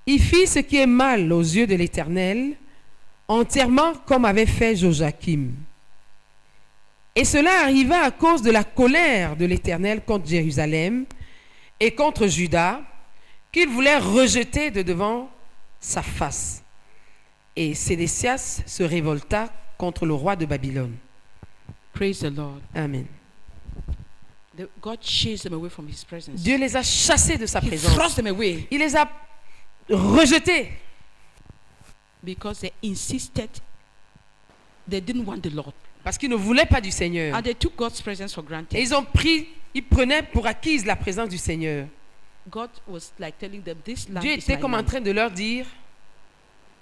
Il fit ce qui est mal aux yeux de l'Éternel, entièrement comme avait fait Joachim. Et cela arriva à cause de la colère de l'Éternel contre Jérusalem et contre Juda, qu'il voulait rejeter de devant sa face. Et Sédécias se révolta contre le roi de Babylone. Praise the Lord. Amen. God chased them away from his presence. Dieu les a chassés de sa He présence. thrust them away Il les a rejetés because they insisted they didn't want the Lord. parce qu'ils ne voulaient pas du Seigneur. And they took God's presence for Et granted. ils prenaient pour acquise la présence du Seigneur. God was like telling them, this land Dieu is était my comme en land. train de leur dire,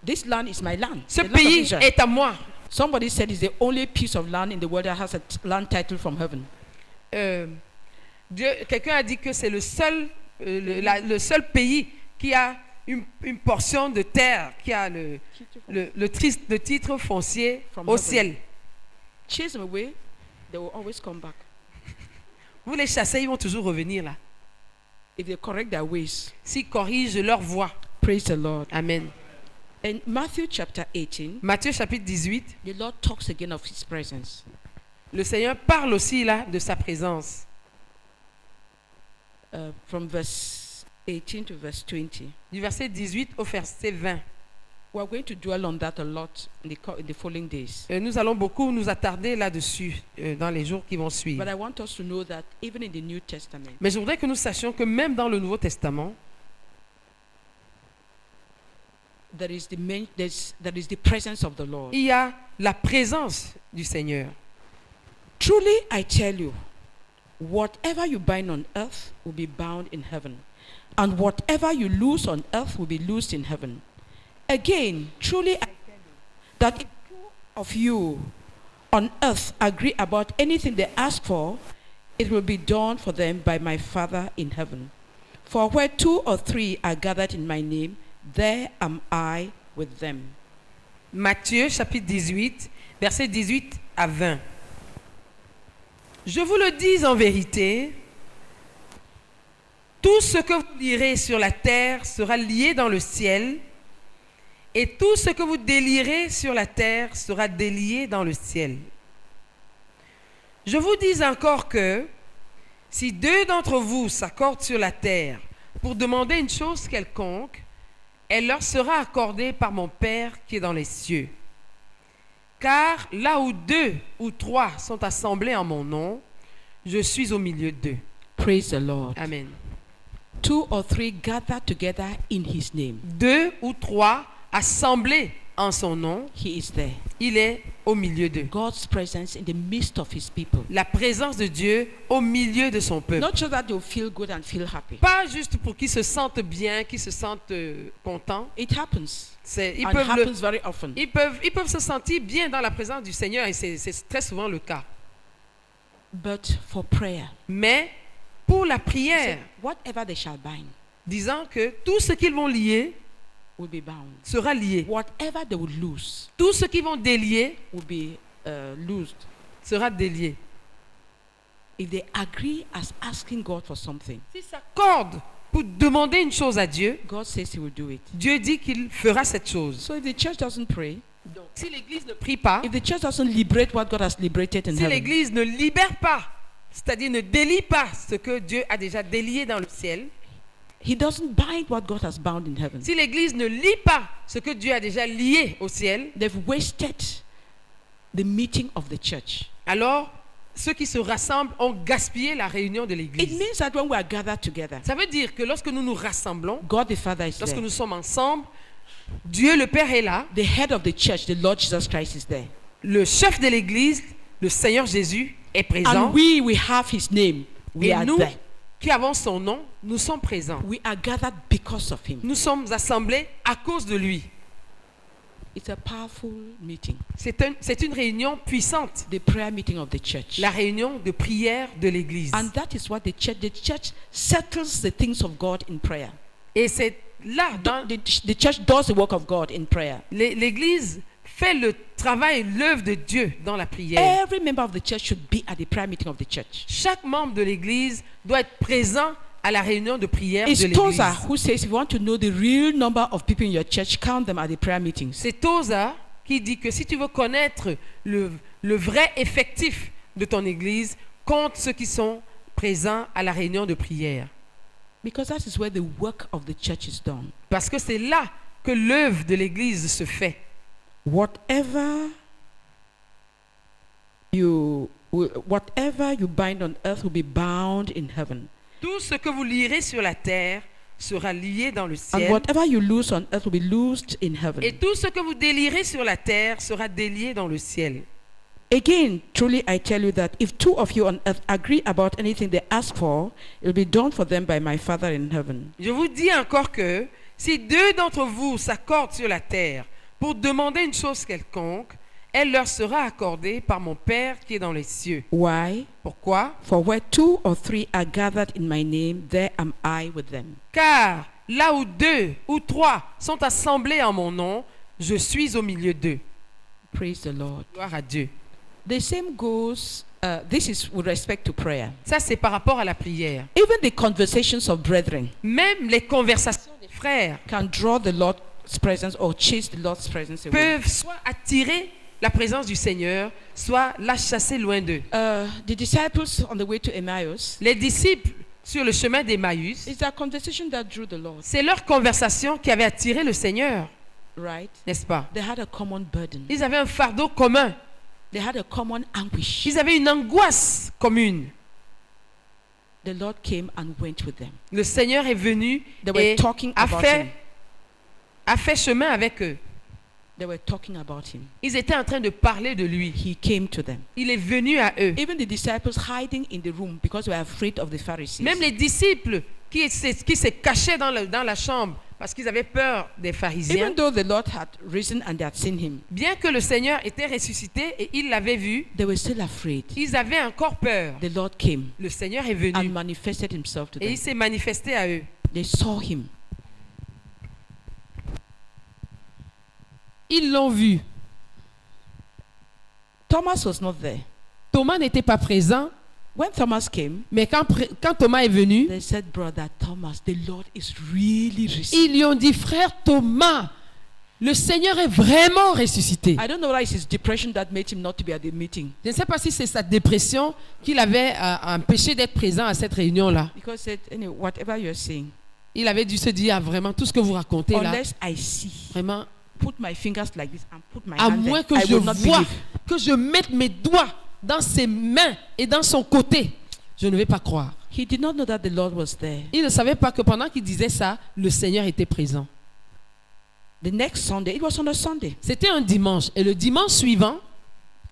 This land is my land. ce The land of pays Israel. est à moi. Somebody said it's the only piece of land in the world that has a land title from heaven. Quelqu'un a dit que c'est le seul pays qui a une portion de terre, qui a le titre foncier From au heaven. ciel. Chase them away, they will always come back. Vous les chassez, ils vont toujours revenir là. If they correct their ways. S'ils corrigent leur voie. Praise the Lord. Amen. In Matthew chapter 18, Matthieu chapitre 18, the Lord talks again of his presence. le Seigneur parle aussi là de sa présence. From verse 18 to verse 20. Du verset 18 au verset 20. We are going to dwell on that a lot in the following days. Nous allons beaucoup nous attarder là-dessus dans les jours qui vont suivre. But I want us to know that even in the New Testament, Mais je voudrais que nous sachions que même dans le Nouveau Testament, there is the presence of the Lord. il y a la présence du Seigneur. Truly, I tell you, whatever you bind on earth will be bound in heaven, and whatever you loose on earth will be loosed in heaven. Again, truly, I tell you that if two of you on earth agree about anything they ask for, it will be done for them by my Father in heaven. For where 2 or 3 are gathered in my name, there am I with them. Matthieu chapitre 18, versets 18 à 20. Je vous le dis en vérité, tout ce que vous lirez sur la terre sera lié dans le ciel, et tout ce que vous délierez sur la terre sera délié dans le ciel. Je vous dis encore que si 2 d'entre vous s'accordent sur la terre pour demander une chose quelconque, elle leur sera accordée par mon Père qui est dans les cieux. Car là où 2 ou 3 sont assemblés en mon nom, je suis au milieu d'eux. Praise the Lord. Amen. 2 or 3 gather together in his name. 2 ou 3 assemblés en son nom, He is there. il est au milieu d'eux. God's presence in the midst of his people. La présence de Dieu au milieu de son peuple. Not just that they'll feel good and feel happy. Pas juste pour qu'ils se sentent bien, qu'ils se sentent contents. It happens. Ils And peuvent, happens very often. ils peuvent se sentir bien dans la présence du Seigneur et c'est très souvent le cas. But for prayer, Mais pour la he prière, said, whatever they shall bind disant que tout ce qu'ils vont lier will be bound. sera lié. Whatever they will lose Tout ce qu'ils vont délier will be loosed. sera délié. If they agree as asking God for something, S'ils s'accordent pour demander une chose à Dieu, God says he will do it. Dieu dit qu'il fera cette chose. So if the church doesn't pray, Donc, si l'Église ne prie pas, if the church doesn't liberate what God has liberated in si heaven, l'Église ne libère pas, c'est-à-dire ne délie pas ce que Dieu a déjà délié dans le ciel, he doesn't bind what God has bound in heaven, si l'Église ne lie pas ce que Dieu a déjà lié au ciel, they've wasted the meeting of the church. alors ceux qui se rassemblent ont gaspillé la réunion de It l'Église. means that when we are gathered together, Ça veut dire que lorsque nous nous rassemblons, God the Father is lorsque there. nous sommes ensemble, Dieu le Père est là, The head of the church, the Lord Jesus Christ, is there. le chef de l'Église, le Seigneur Jésus, est présent. And we have his name. We Et are nous, there. qui avons son nom, nous sommes présents. We are gathered because of him. Nous sommes assemblés à cause de lui. It's a powerful meeting. C'est une réunion puissante, The prayer meeting of the church. la réunion de prière de l'Église. And that is what the church settles the things of God in prayer. Et c'est là, dans The church does the work of God in prayer. l'Église fait le travail, l'œuvre de Dieu dans la prière. Every member of the church should be at the prayer meeting of the church. Chaque membre de l'Église doit être présent à la réunion de prière It's de l'Église. Tozer who says if you want to know the real number of people in your church, count them at the prayer meetings. C'est Tozer qui dit que si tu veux connaître le vrai effectif de ton Église, compte ceux qui sont présents à la réunion de prière. Because that is where the work of the church is done. Parce que c'est là que l'œuvre de l'Église se fait. Whatever you bind on earth will be bound in heaven. Tout ce que vous lirez sur la terre sera lié dans le And ciel. whatever you loose on earth will be loosed in heaven. Et tout ce que vous délirez sur la terre sera délié dans le ciel. Again, truly I tell you that if 2 of you on earth agree about anything they ask for, it will be done for them by my Father in heaven. Je vous dis encore que si 2 d'entre vous s'accordent sur la terre pour demander une chose quelconque, elle leur sera accordée par mon Père qui est dans les cieux. Why? Pourquoi? For where 2 or 3 are gathered in my name, there am I with them. Car là où 2 ou 3 sont assemblés en mon nom, je suis au milieu d'eux. Praise the Lord. Gloire à Dieu. The same goes, this is with respect to prayer. Ça, c'est par rapport à la prière. Even the conversations of brethren Même les conversations des frères can draw the Lord's presence or chase the Lord's presence away. peuvent soit attirer la présence du Seigneur, soit la chasser loin d'eux. The disciples on the way to Emmaus, Les disciples sur le chemin d'Emmaüs, it's a conversation that drew the Lord, c'est leur conversation qui avait attiré le Seigneur, right? n'est-ce pas? They had a common burden. Ils avaient un fardeau commun. They had a common anguish. Ils avaient une angoisse commune. The Lord came and went with them. Le Seigneur est venu They were et talking a about fait, him. a fait chemin avec eux. They were talking about him. Ils étaient en train de parler de lui. He came to them. Il est venu à eux. Even the disciples hiding in the room because they were afraid of the Pharisees. Même les disciples qui se cachaient dans la chambre parce qu'ils avaient peur des pharisiens. Even though the Lord had risen and they had seen him, Bien que le Seigneur était ressuscité et ils l'avaient vu, they were still afraid. ils avaient encore peur. The Lord came Le Seigneur est and venu manifested himself to et them. il s'est manifesté à eux. They saw him. Ils l'ont vu. Thomas was not there. Thomas n'était pas présent, When Thomas came, mais quand Thomas est venu, they said, Brother Thomas, the Lord is really risen. ils lui ont dit, frère Thomas, le Seigneur est vraiment ressuscité. I don't know whether it's his depression that made him not to be at the meeting. Je ne sais pas si c'est sa dépression qui l'avait empêché d'être présent à cette réunion-là. Because he said, anyway, whatever you're saying, Il avait dû se dire, ah, vraiment, tout ce que vous racontez là, unless I see, vraiment, put my fingers like this and put my à hand moins there, que I je will not vois, believe. que je mette mes doigts dans ses mains et dans son côté, je ne vais pas croire. He did not know that the Lord was there. Il ne savait pas que pendant qu'il disait ça, le Seigneur était présent. The next Sunday, it was on a Sunday, C'était un dimanche. Et le dimanche suivant,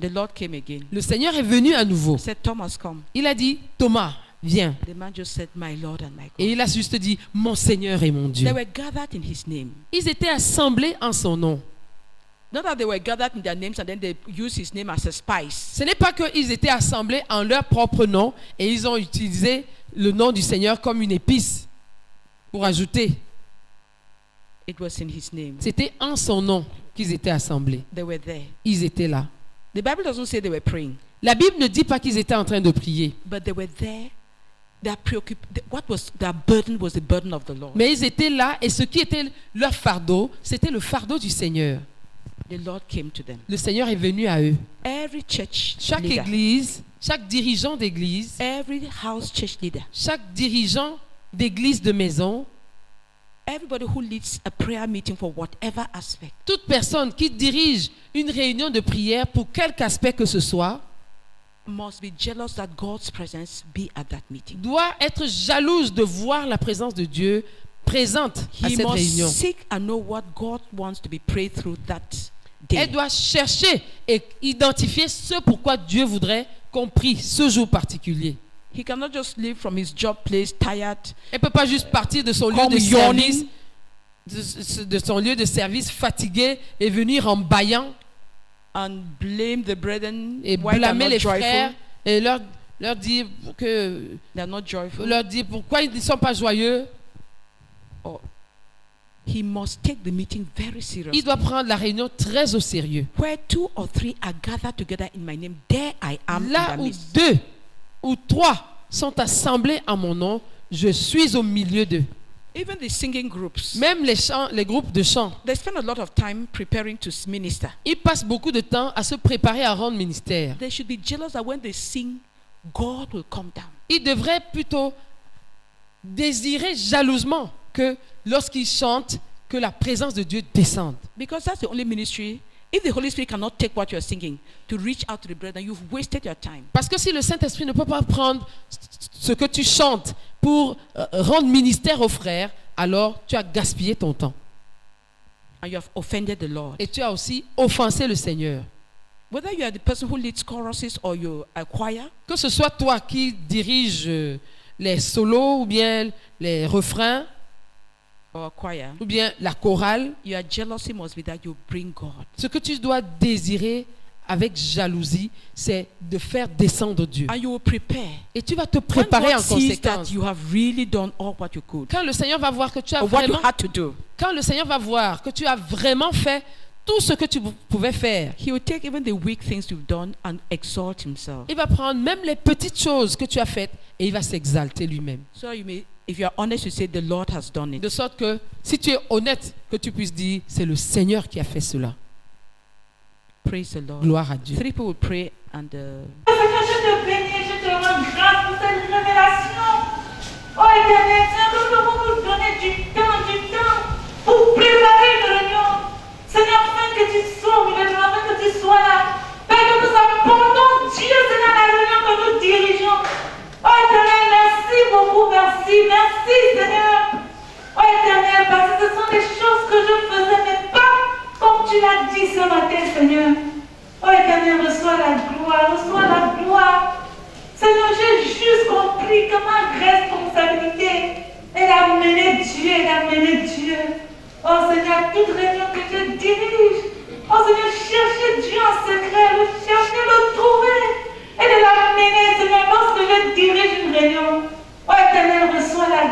the Lord came again. le Seigneur est venu à nouveau. He said, Thomas, come. Il a dit, Thomas, viens. The man just said, my Lord and my God. Et il a juste dit, mon Seigneur et mon Dieu. They were gathered in his name. Ils étaient assemblés en son nom. Not that they were gathered in their names and then they used his name as a spice. Ce n'est pas qu'ils étaient assemblés en leur propre nom et ils ont utilisé le nom du Seigneur comme une épice pour ajouter. It was in his name. C'était en son nom qu'ils étaient assemblés. They were there. Ils étaient là. The Bible doesn't say they were praying, La Bible ne dit pas qu'ils étaient en train de prier, but they were there. What was their burden was the burden of the Lord. mais ils étaient là et ce qui était leur fardeau, c'était le fardeau du Seigneur. The Lord came to them. Le Seigneur est venu à eux. Every church Chaque leader, église, chaque dirigeant d'église, every house church leader, chaque dirigeant d'église de maison, everybody who leads a prayer meeting for whatever aspect, toute personne qui dirige une réunion de prière pour quelque aspect que ce soit, must be jealous that God's presence be at that meeting. doit être jalouse de voir la présence de Dieu présente à He cette must réunion. seek and know what God wants to be prayed through that day. Elle doit chercher et identifier ce pourquoi Dieu voudrait qu'on prie ce jour particulier. He cannot just leave from his job place tired, Elle ne peut pas juste partir de son lieu Comme de service, yawning. de son lieu de service fatigué et venir en bâillant and blame the brethren et why they're blâmer not les joyful. frères et leur dire que They're not joyful. leur dire pourquoi ils ne sont pas joyeux. Or he must take the meeting very seriously. Il doit prendre la réunion très au sérieux. Where 2 or 3 are gathered together in my name, there I am in Là their où midst. 2 ou 3 sont assemblés en mon nom, je suis au milieu d'eux. Even the singing groups, Même les groupes de chant, they spend a lot of time preparing to minister. ils passent beaucoup de temps à se préparer à rendre ministère. They should be jealous that when they sing, God will come down. Ils devraient plutôt désirer jalousement que lorsqu'ils chantent, que la présence de Dieu descende. Because that's the only ministry. If the Holy Spirit cannot take what you're singing to reach out to the brethren, you've wasted your time. Parce que si le Saint-Esprit ne peut pas prendre ce que tu chantes pour rendre ministère aux frères, alors tu as gaspillé ton temps. And you have offended the Lord. Et tu as aussi offensé le Seigneur. Whether you are the person who leads choruses or you're a choir, Que ce soit toi qui dirige les solos ou bien les refrains or a choir, ou bien la chorale, your jealousy must be that you bring God. ce que tu dois désirer avec jalousie, c'est de faire descendre Dieu. And you will prepare. Et tu vas te When préparer God en sees that conséquence. you have really done all what you could, Quand le Seigneur va voir que tu as or what you vraiment, had to do, quand le Seigneur va voir que tu as vraiment fait tout ce que tu pouvais faire, He will take even the weak things you've done and exalt Himself. il va prendre même les petites choses que tu as faites et il va s'exalter lui-même. So you may, if you are honest, you say the Lord has done it. De sorte que si tu es honnête, que tu puisses dire c'est le Seigneur qui a fait cela. Praise the Lord. Gloire à Dieu. 3 people will pray and Seigneur, je te bénis, je te rends grâce pour cette révélation. Oh Éternel, Seigneur, que nous devons nous donner du temps pour préparer une réunion. Seigneur, afin que tu sois au milieu de nous, afin que tu sois là. Père, que nous apportons Dieu, Seigneur, la réunion que nous dirigeons. Oh Éternel, merci beaucoup, merci Seigneur. Oh Éternel, parce que ce sont des choses que je faisais, mais pas comme tu l'as dit ce matin, Seigneur. Oh Éternel, reçois la gloire. Seigneur, j'ai juste compris que ma responsabilité est d'amener Dieu. Oh Seigneur, toute réunion que je dirige, oh Seigneur, chercher Dieu en secret, le chercher, le trouver et de l'amener, Seigneur, lorsque je dirige une réunion. Oh Éternel, reçois la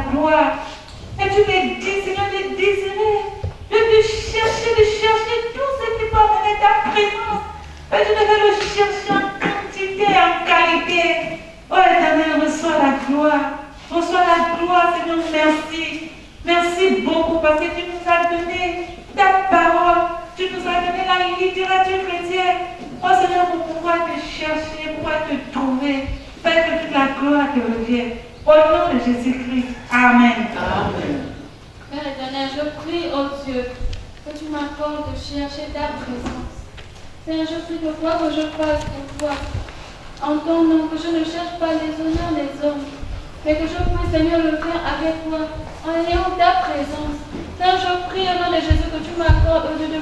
gloire. Et tu me dis, Seigneur, de désirer, de chercher tout ce qui peut amener ta présence. Et tu devais le chercher en quantité et en qualité. Oh Éternel, reçois la gloire, Seigneur, merci. Merci beaucoup parce que tu nous as donné ta parole. Tu nous as donné la littérature chrétienne. Oh Seigneur, pour pouvoir te chercher, pour pouvoir te trouver. Père, que toute la gloire te revienne. Au nom de Jésus-Christ. Amen. Père éternel, je prie, oh Dieu, que tu m'accordes de chercher ta présence. Seigneur, je prie de toi que je fasse pour toi. En ton nom, que je ne cherche pas les honneurs des hommes, mais que je puisse, Seigneur, le faire avec toi, en ayant ta présence. Seigneur, je prie au nom de Jésus que tu m'accordes de me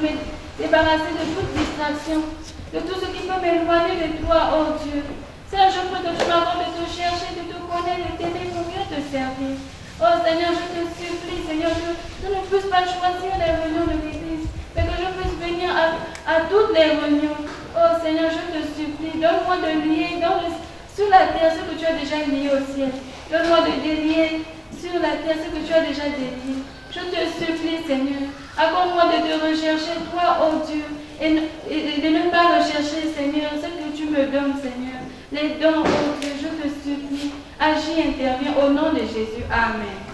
débarrasser de toute distraction, de tout ce qui peut m'éloigner de toi, oh Dieu. Seigneur, je prie que tu m'accordes de te chercher, de te connaître, de t'aimer pour mieux te servir. Oh Seigneur, je te supplie, Seigneur, que je ne puisse pas choisir les réunions de l'Église, mais que je puisse venir à toutes les réunions. Oh Seigneur, je te supplie, donne-moi de lier sur la terre ce que tu as déjà lié au ciel. Donne-moi de délier sur la terre ce que tu as déjà délié. Je te supplie, Seigneur, accorde-moi de te rechercher, toi, oh Dieu, et de ne pas rechercher, Seigneur, ce que tu me donnes, Seigneur. Les dons, oh Dieu, je te supplie, agis, interviens au nom de Jésus. Amen.